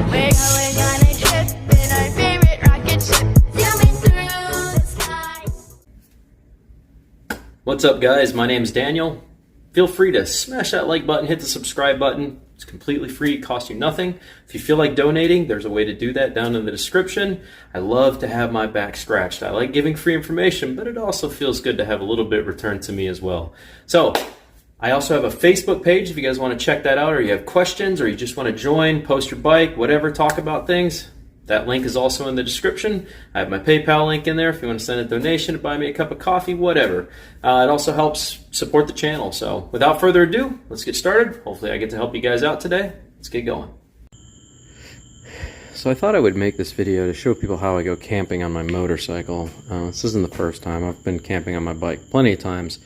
We're going on a trip in our favorite rocket ship, zooming through the sky. What's up, guys? My name is Daniel. Feel free to smash that like button, hit the subscribe button. It's completely free, it costs you nothing. If you feel like donating, there's a way to do that down in the description. I love to have my back scratched. I like giving free information, but it also feels good to have a little bit returned to me as well. So, I also have a Facebook page if you guys want to check that out, or you have questions, or you just want to join, post your bike, whatever, talk about things. That link is also in the description. I have my PayPal link in there if you want to send a donation to buy me a cup of coffee, whatever. It also helps support the channel. So without further ado, let's get started. Hopefully I get to help you guys out today. Let's get going. So I thought I would make this video to show people how I go camping on my motorcycle. This isn't the first time. I've been camping on my bike plenty of times.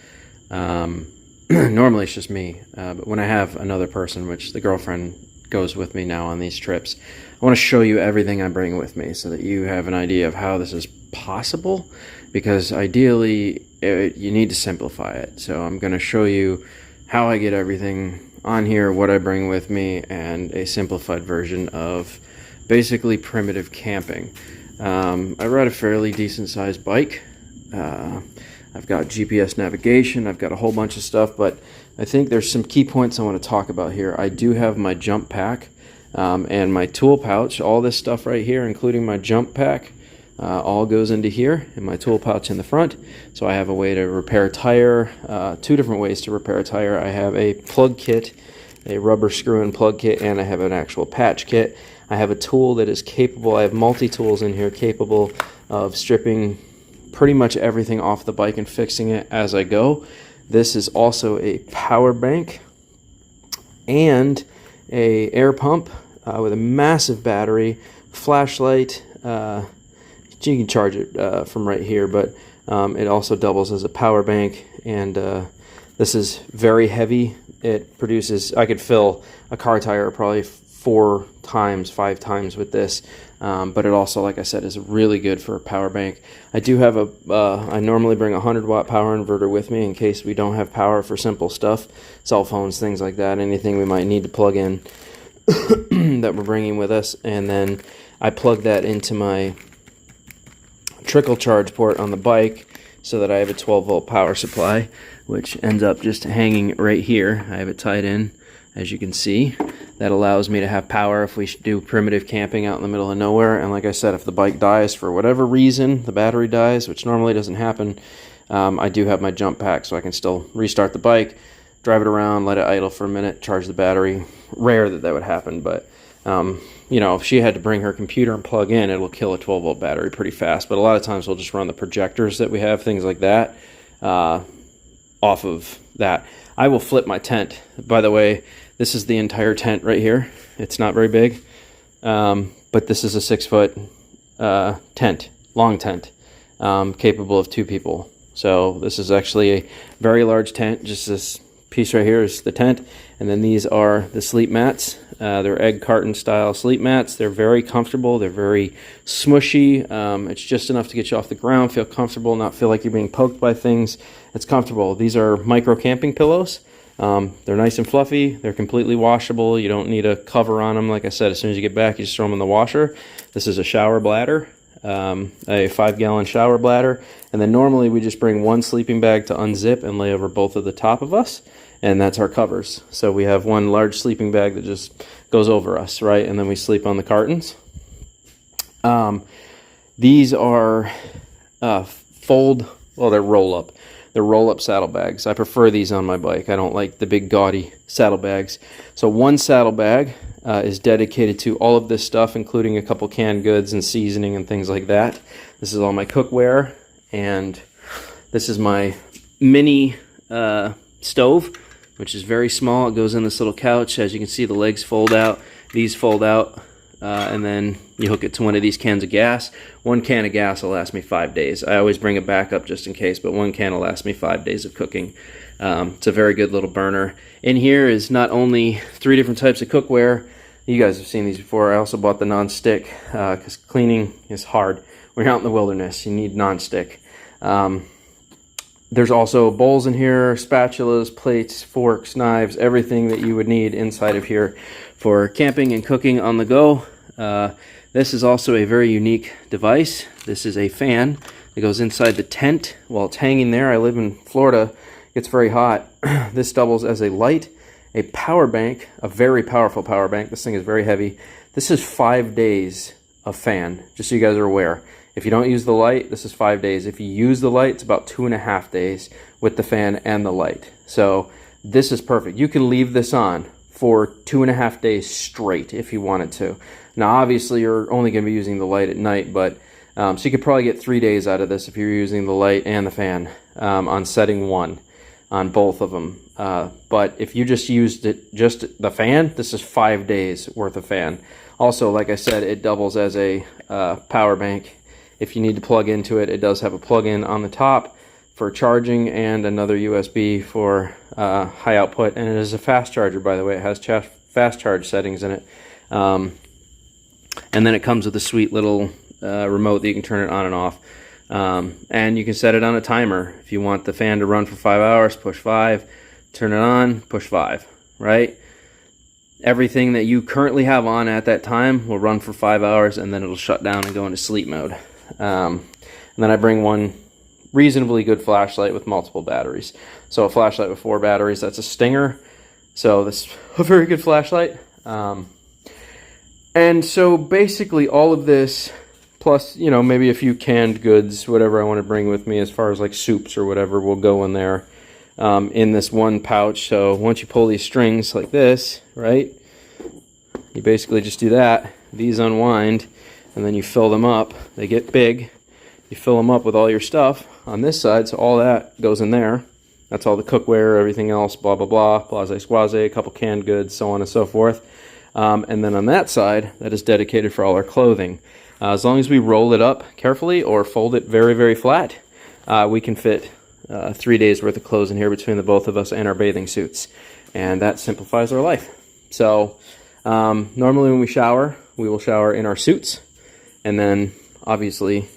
Normally it's just me, but when I have another person, which the girlfriend goes with me now on these trips, I want to show you everything I bring with me so that you have an idea of how this is possible, because ideally you need to simplify it. So I'm going to show you how I get everything on here, what I bring with me, and a simplified version of basically primitive camping. I ride a fairly decent sized bike. I've got GPS navigation, I've got a whole bunch of stuff, but I think there's some key points I want to talk about here. I do have my jump pack and my tool pouch. All this stuff right here, including my jump pack, all goes into here, and my tool pouch in the front. So I have a way to repair a tire, two different ways to repair a tire. I have a plug kit, a rubber screw-in plug kit, and I have an actual patch kit. I have a tool that is capable, I have multi-tools in here capable of stripping pretty much everything off the bike and fixing it as I go. This is also a power bank and a air pump with a massive battery, flashlight. You can charge it from right here, but it also doubles as a power bank, and this is very heavy. It produces, I could fill a car tire probably 4 times, 5 times with this, but it also, like I said, is really good for a power bank. I do have I normally bring a 100-watt power inverter with me in case we don't have power for simple stuff, cell phones, things like that, anything we might need to plug in that we're bringing with us. And then I plug that into my trickle charge port on the bike so that I have a 12-volt power supply, which ends up just hanging right here. I have it tied in, as you can see. That allows me to have power if we do primitive camping out in the middle of nowhere. And like I said, if the bike dies for whatever reason, the battery dies, which normally doesn't happen, I do have my jump pack, so I can still restart the bike, drive it around, let it idle for a minute, charge the battery. Rare that would happen, but you know, if she had to bring her computer and plug in, it'll kill a 12-volt battery pretty fast. But a lot of times we'll just run the projectors that we have, things like that, off of that. I will flip my tent. By the way, this is the entire tent right here. It's not very big, but this is a 6-foot tent, long tent, capable of 2 people. So this is actually a very large tent. Just this piece right here is the tent, and then these are the sleep mats. They're egg carton style sleep mats. They're very comfortable. They're very smushy. It's just enough to get you off the ground, feel comfortable, not feel like you're being poked by things. It's comfortable. These are micro camping pillows. They're nice and fluffy. They're completely washable. You don't need a cover on them. Like I said, as soon as you get back, you just throw them in the washer. This is a shower bladder, a 5-gallon shower bladder. And then normally we just bring one sleeping bag to unzip and lay over both of the top of us. And that's our covers. So we have one large sleeping bag that just goes over us, right? And then we sleep on the cartons. These are they're roll-up. They're roll-up saddlebags. I prefer these on my bike. I don't like the big gaudy saddlebags. So one saddlebag is dedicated to all of this stuff, including a couple canned goods and seasoning and things like that. This is all my cookware, and this is my mini stove, which is very small. It goes in this little couch. As you can see, the legs fold out. These fold out. And then you hook it to one of these cans of gas. One can of gas will last me 5 days. I always bring a backup just in case, but one can will last me 5 days of cooking. It's a very good little burner. In here is not only 3 different types of cookware. You guys have seen these before. I also bought the non-stick because cleaning is hard. When you're out in the wilderness, you need non-stick. There's also bowls in here, spatulas, plates, forks, knives, everything that you would need inside of here for camping and cooking on the go. This is also a very unique device. This is a fan that goes inside the tent while it's hanging there. I live in Florida. It's very hot. This doubles as a light, a power bank, a very powerful power bank. This thing is very heavy. This is 5 days of fan, just so you guys are aware. If you don't use the light, this is 5 days. If you use the light, it's about 2.5 days with the fan and the light. So this is perfect. You can leave this on for 2.5 days straight if you wanted to. Now, obviously, you're only going to be using the light at night, but so you could probably get 3 days out of this if you're using the light and the fan on setting 1 on both of them. But if you just used it, just the fan, this is 5 days worth of fan. Also, like I said, it doubles as a power bank. If you need to plug into it, it does have a plug-in on the top for charging and another USB for high output. And it is a fast charger, by the way. It has fast charge settings in it. And then it comes with a sweet little remote that you can turn it on and off. And you can set it on a timer. If you want the fan to run for 5 hours, push 5, turn it on, push 5, right? Everything that you currently have on at that time will run for 5 hours, and then it'll shut down and go into sleep mode. And then I bring one reasonably good flashlight with multiple batteries. So a flashlight with 4 batteries, that's a Stinger. So this is a very good flashlight. And so basically all of this, plus, you know, maybe a few canned goods, whatever I want to bring with me as far as like soups or whatever will go in there in this one pouch. So once you pull these strings like this, right, you basically just do that. These unwind, and then you fill them up. They get big. You fill them up with all your stuff on this side, so all that goes in there. That's all the cookware, everything else, blah, blah, blah, blase squaze, a couple canned goods, so on and so forth. And then on that side, that is dedicated for all our clothing. As long as we roll it up carefully or fold it very, very flat, we can fit 3 days worth of clothes in here between the both of us and our bathing suits. And that simplifies our life. So normally when we shower, we will shower in our suits. And then obviously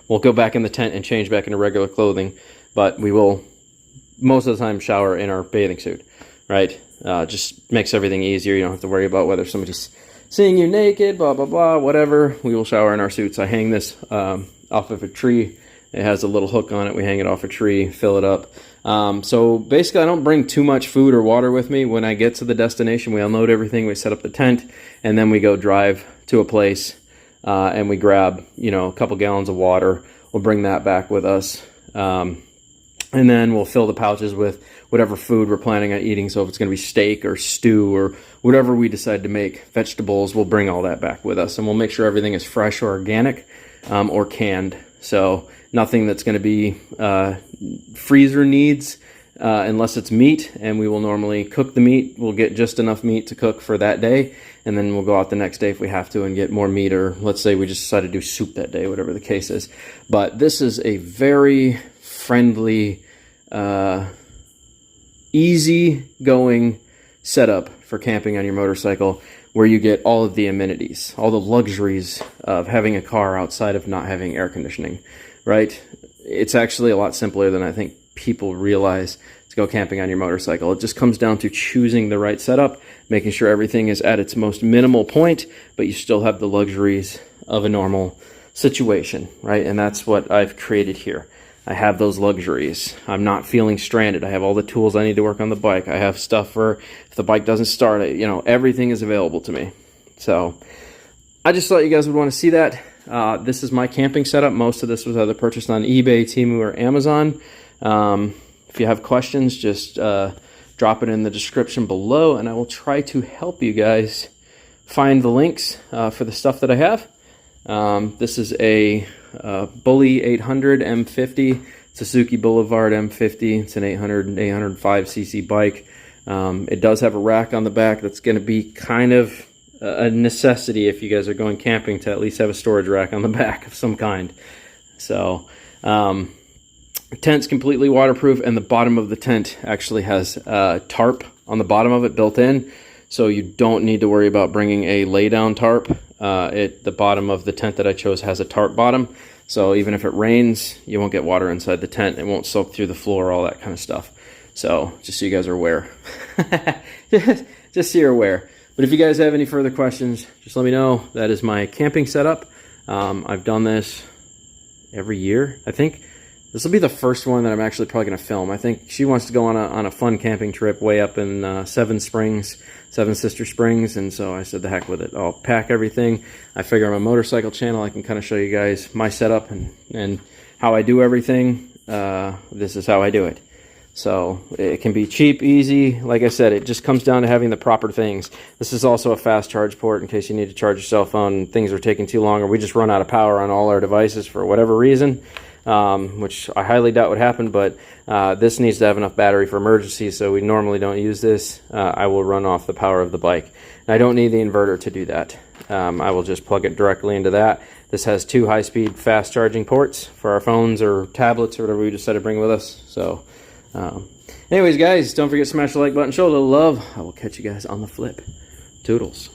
we'll go back in the tent and change back into regular clothing. But we will most of the time shower in our bathing suit, right? Just makes everything easier. You don't have to worry about whether somebody's seeing you naked, blah, blah, blah, whatever. We will shower in our suits. I hang this off of a tree. It has a little hook on it. We hang it off a tree, fill it up. So basically, I don't bring too much food or water with me. When I get to the destination, we unload everything, we set up the tent, and then we go drive to a place, and we grab, you know, a couple gallons of water. We'll bring that back with us. And then we'll fill the pouches with whatever food we're planning on eating. So if it's going to be steak or stew or whatever we decide to make, vegetables, we'll bring all that back with us. And we'll make sure everything is fresh or organic or canned. So nothing that's going to be freezer needs unless it's meat. And we will normally cook the meat. We'll get just enough meat to cook for that day. And then we'll go out the next day if we have to and get more meat. Or let's say we just decide to do soup that day, whatever the case is. But this is a very friendly, easy-going setup for camping on your motorcycle, where you get all of the amenities, all the luxuries of having a car outside of not having air conditioning, right? It's actually a lot simpler than I think people realize to go camping on your motorcycle. It just comes down to choosing the right setup, making sure everything is at its most minimal point, but you still have the luxuries of a normal situation, right? And that's what I've created here. I have those luxuries. I'm not feeling stranded. I have all the tools I need to work on the bike. I have stuff for if the bike doesn't start, you know, everything is available to me. So I just thought you guys would want to see that. This is my camping setup. Most of this was either purchased on eBay, Temu, or Amazon. If you have questions, just drop it in the description below, and I will try to help you guys find the links for the stuff that I have. This is a Bully 800 M50, Suzuki Boulevard M50. It's an 805cc bike. It does have a rack on the back that's going to be kind of a necessity if you guys are going camping, to at least have a storage rack on the back of some kind. So, tent's completely waterproof, and the bottom of the tent actually has a tarp on the bottom of it built in. So you don't need to worry about bringing a lay-down tarp. The bottom of the tent that I chose has a tarp bottom. So even if it rains, you won't get water inside the tent. It won't soak through the floor, all that kind of stuff. So just so you guys are aware. just so you're aware. But if you guys have any further questions, just let me know. That is my camping setup. I've done this every year. I think this will be the first one that I'm actually probably going to film. I think she wants to go on a fun camping trip way up in Seven Sister Springs, and so I said the heck with it. I'll pack everything. I figure on my motorcycle channel I can kind of show you guys my setup and how I do everything. This is how I do it. So it can be cheap, easy. Like I said, it just comes down to having the proper things. This is also a fast charge port in case you need to charge your cell phone and things are taking too long, or we just run out of power on all our devices for whatever reason, which I highly doubt would happen, but this needs to have enough battery for emergencies, so we normally don't use this. I will run off the power of the bike. And I don't need the inverter to do that. I will just plug it directly into that. This has 2 high-speed fast charging ports for our phones or tablets or whatever we decide to bring with us. So anyways, guys, don't forget to smash the like button, show a little love. I will catch you guys on the flip. Toodles.